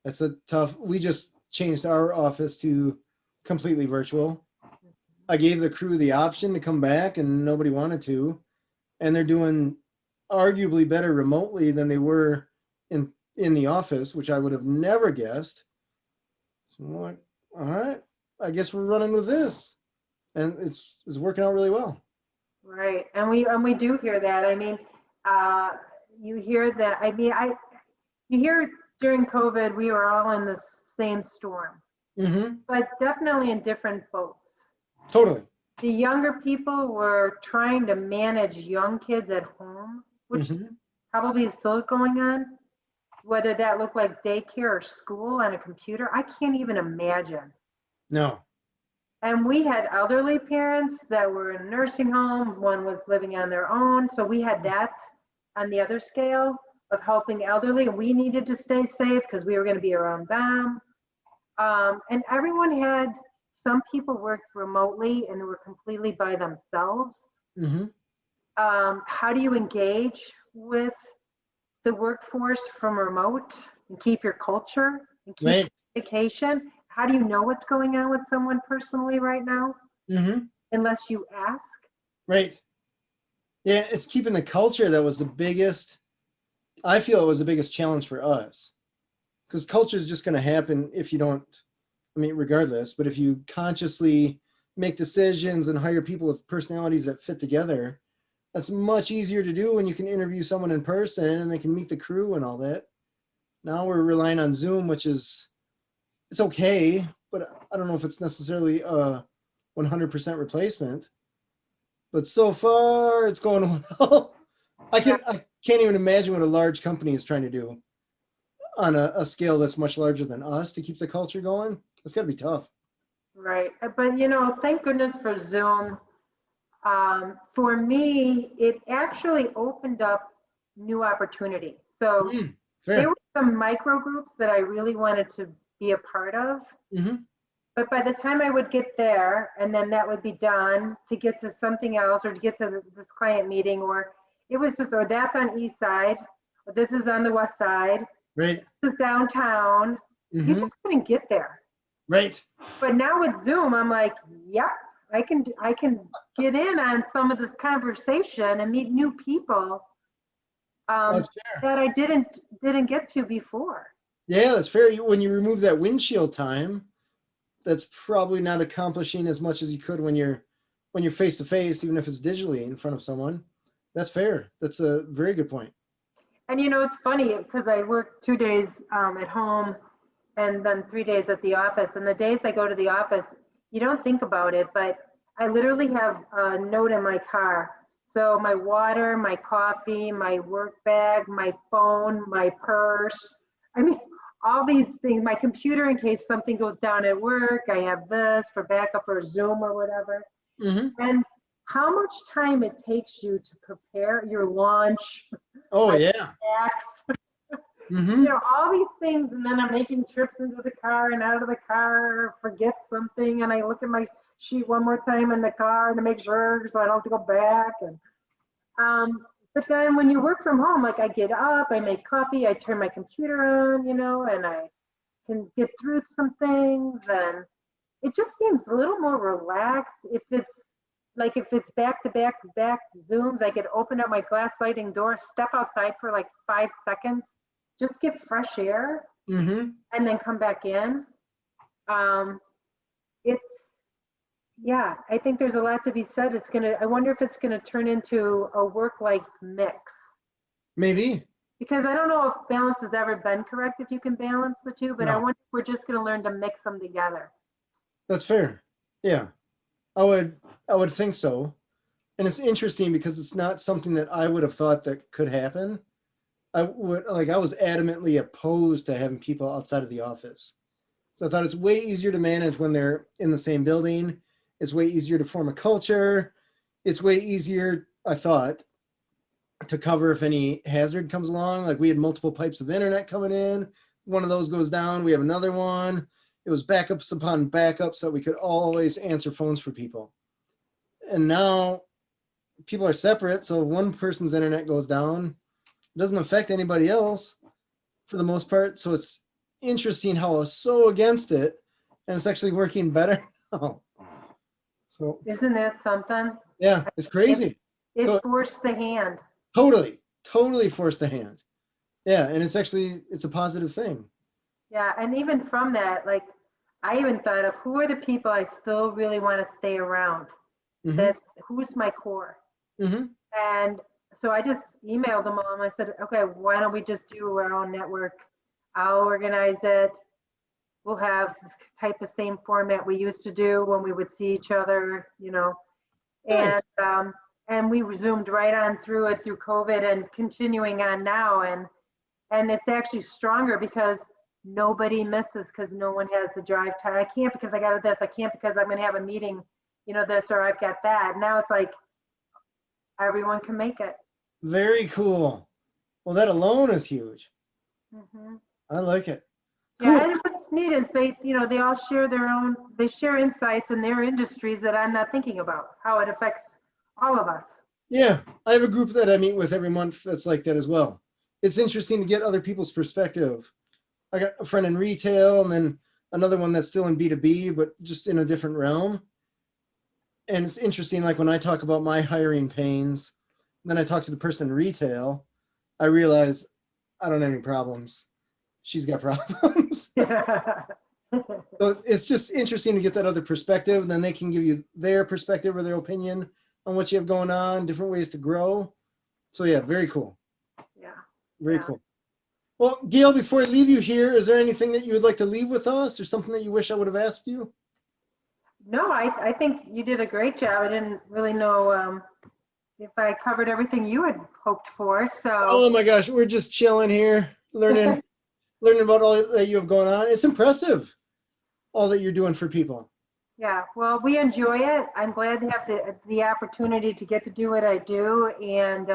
That's a tough. We just changed our office to completely virtual. I gave the crew the option to come back and nobody wanted to. And they're doing arguably better remotely than they were in the office, which I would have never guessed. So I'm like, all right, I guess we're running with this. And it's working out really well. Right, and we do hear that. I mean, uh, you hear that. I mean, you hear during COVID we were all in the same storm, Hmm. but definitely in different boats. Totally. The younger people were trying to manage young kids at home, which Hmm. probably is still going on. Whether that looked like daycare or school on a computer, I can't even imagine. No. And we had elderly parents that were in a nursing home. One was living on their own. So we had that on the other scale of helping elderly. And we needed to stay safe because we were going to be around them. And everyone had, some people worked remotely and were completely by themselves. Hmm. How do you engage with the workforce from remote and keep your culture and keep Right. communication? How do you know what's going on with someone personally right now Hmm. unless you ask? Right. Yeah, it's keeping the culture that was the biggest. I feel it was the biggest challenge for us because culture is just going to happen if you don't. I mean, regardless, but if you consciously make decisions and hire people with personalities that fit together, that's much easier to do when you can interview someone in person and they can meet the crew and all that. Now we're relying on Zoom, which is it's okay, but I don't know if it's necessarily a 100% replacement. But so far, it's going well. Yeah, I can't even imagine what a large company is trying to do on a scale that's much larger than us to keep the culture going. It's got to be tough. right. But thank goodness for Zoom. For me, it actually opened up new opportunities. So Mm, there fair. were some micro groups that I really wanted to be a part of. Hmm. But by the time I would get there, and then that would be done to get to something else or to get to this client meeting, or it was just, or that's on east side, or this is on the west side, Right. this is downtown. You Hmm. just couldn't get there. Right. But now with Zoom, I'm like, yep, I can get in on some of this conversation and meet new people um, That's fair. that I didn't get to before. Yeah, that's fair. When you remove that windshield time, that's probably not accomplishing as much as you could when you're face to face, even if it's digitally in front of someone. That's fair. That's a very good point. And it's funny because I work 2 days at home and then 3 days at the office. And the days I go to the office, you don't think about it, but I literally have a note in my car. So my water, my coffee, my work bag, my phone, my purse. I mean, all these things, my computer in case something goes down at work. I have this for backup or Zoom or whatever. Hmm. And how much time it takes you to prepare your lunch, Oh my yeah. snacks, Hmm. all these things, and then I'm making trips into the car and out of the car, forget something, and I look at my sheet one more time in the car to make sure so I don't have to go back. And but then when you work from home, like I get up, I make coffee, I turn my computer on, and I can get through some things, and it just seems a little more relaxed. If it's back to back Zooms, I could open up my glass sliding door, step outside for like 5 seconds, just get fresh air Mm-hmm. and then come back in. It's, yeah, I think there's a lot to be said. I wonder if it's gonna turn into a work-life mix. Maybe. Because I don't know if balance has ever been correct, if you can balance the two, but I No, wonder if we're just gonna learn to mix them together. that's fair. Yeah, I would think so. And it's interesting because it's not something that I would have thought that could happen. I was adamantly opposed to having people outside of the office. So I thought it's way easier to manage when they're in the same building. It's way easier to form a culture. It's way easier, I thought, to cover if any hazard comes along. Like we had multiple pipes of internet coming in. One of those goes down. We have another one. It was backups upon backups so that we could always answer phones for people. And now people are separate. So if one person's internet goes down, it doesn't affect anybody else for the most part. So it's interesting how I was so against it and it's actually working better now. So Isn't that something? yeah, it's crazy. It So forced the hand. totally forced the hand. Yeah, and it's a positive thing. Yeah, and even from that, like, I even thought of who are the people I still really want to stay around? Mm-hmm. Who's my core? Mm-hmm. And so I just emailed them all and I said, okay, why don't we just do our own network? I'll organize it. We'll have this type of same format we used to do when we would see each other, Nice. And we resumed right on through it through COVID and continuing on now. And it's actually stronger because nobody misses because no one has the drive time. I can't because I got this. I can't because I'm going to have a meeting, this, or I've got that. Now it's like everyone can make it. Very cool. Well, that alone is huge. Mm-hmm. I like it. Cool. Yeah, and what's neat is they all share they share insights in their industries that I'm not thinking about, how it affects all of us. Yeah, I have a group that I meet with every month that's like that as well. It's interesting to get other people's perspective. I got a friend in retail and then another one that's still in B2B, but just in a different realm. And it's interesting, like when I talk about my hiring pains, then I talk to the person in retail, I realize I don't have any problems. She's got problems. So it's just interesting to get that other perspective, and then they can give you their perspective or their opinion on what you have going on, different ways to grow. So yeah, very cool. Yeah. Very cool. Well, Gail, before I leave you here, is there anything that you would like to leave with us or something that you wish I would have asked you? No, I think you did a great job. I didn't really know if I covered everything you had hoped for. So. Oh my gosh, we're just chilling here, learning about all that you have going on. It's impressive, all that you're doing for people. Yeah, well, we enjoy it. I'm glad to have the opportunity to get to do what I do, and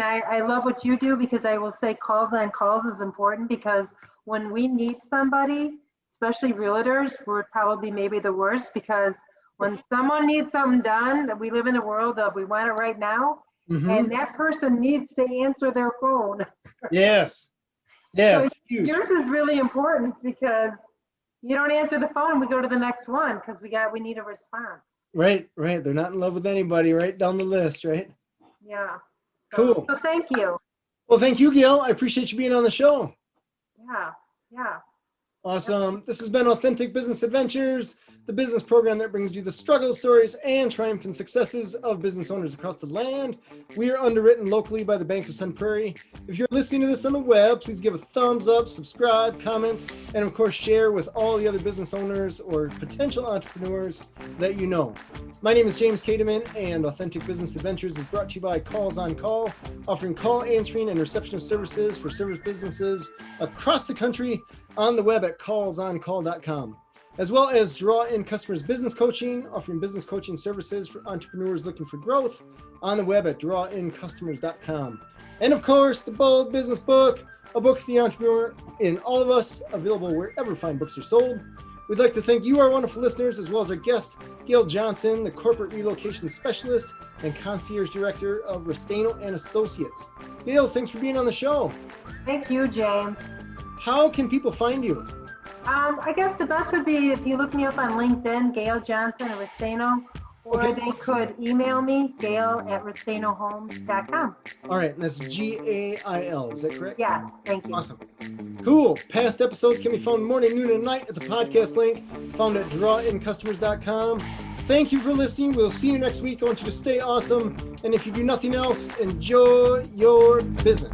I love what you do because I will say calls on calls is important because when we need somebody, especially realtors, we're probably maybe the worst because when someone needs something done, we live in a world of we want it right now, and that person needs to answer their phone. Yes. Yeah, So it's huge. yours is really important because you don't answer the phone, we go to the next one because we need a response. Right. They're not in love with anybody, right down the list, right? Yeah. Cool. So thank you. Well, thank you, Gail. I appreciate you being on the show. Yeah. Awesome. This has been Authentic Business Adventures, the business program that brings you the struggle stories and triumphant successes of business owners across the land. We are underwritten locally by the Bank of Sun Prairie. If you're listening to this on the web, please give a thumbs up, subscribe, comment, and of course, share with all the other business owners or potential entrepreneurs that you know. My name is James Kademan, and Authentic Business Adventures is brought to you by Calls on Call, offering call answering and receptionist services for service businesses across the country on the web at callsoncall.com, as well as Draw In Customers Business Coaching, offering business coaching services for entrepreneurs looking for growth on the web at drawincustomers.com. And of course, the Bold Business Book, a book for the entrepreneur in all of us, available wherever fine books are sold. We'd like to thank you, our wonderful listeners, as well as our guest, Gail Johnson, the Corporate Relocation Specialist and Concierge Director of Restaino Associates. Gail, thanks for being on the show. Thank you, James. How can people find you? I guess the best would be if you look me up on LinkedIn, Gail Johnson, Restaino, Or they could email me, gail@restainohomes.com. All right, and that's GAIL, is that correct? Yes, thank you. Awesome. Cool. Past episodes can be found morning, noon, and night at the podcast link found at drawincustomers.com. Thank you for listening. We'll see you next week. I want you to stay awesome. And if you do nothing else, enjoy your business.